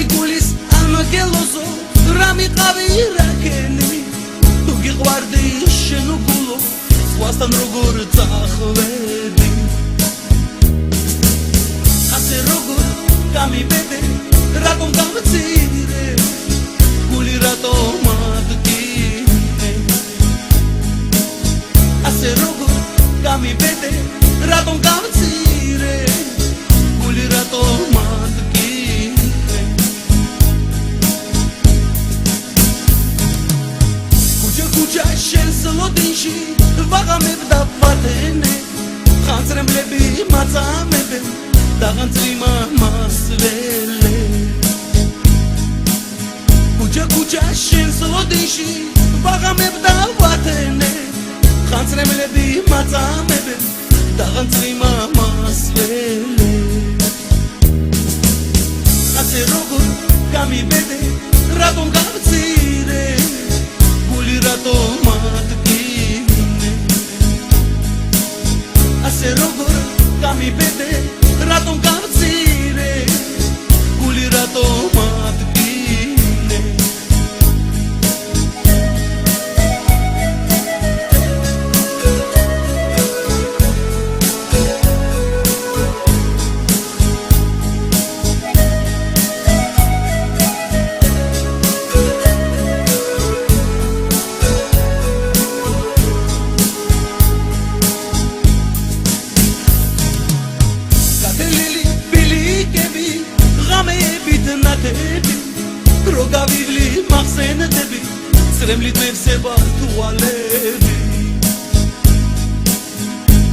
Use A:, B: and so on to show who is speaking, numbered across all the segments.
A: რამი გულის ამგელოზო რამი ყავი რაკენი თუ გიყვარდი შენ უგულო სხვასთან როგორ წახვედი ასე როგორ გამიბედე რატომ გამცირე გული რატომ ადგინე ასე როგორ გამიბედე რატომ გამცირე გული რატომ ადგინე ქუჩა შენს ლოდინში ვაღამებდა ვადენე ხანძრემლები მაწამებენ დაღანწრიმა მასველე ქუჩა შენს ლოდინში ვაღამებდა ვადენე ხანძრემლები მაწამებენ დაღანწრიმა მასველე ასე როგორ გამიბედე რატომ გავცირე გული რატომ ადგინე ასე როგორ გამიბედე რატომ გავცირე გული რატომ ადგინე რო გავივლი მახსენდები წრემლით მევსება თუალები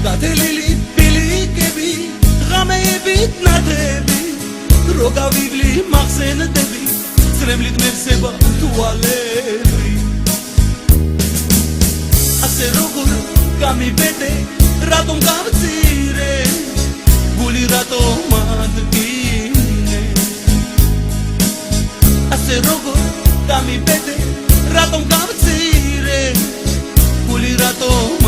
A: გადელილი ბილიკები ღამეებით ნადები რო გავივლი მახსენდები წრემლით მევსება თუალები ასე როგორ გამიბედე რატომ გავცირე გული რატომ ადგინე ასე როგორ გამიბედე რატომ გავცირე გული რატომ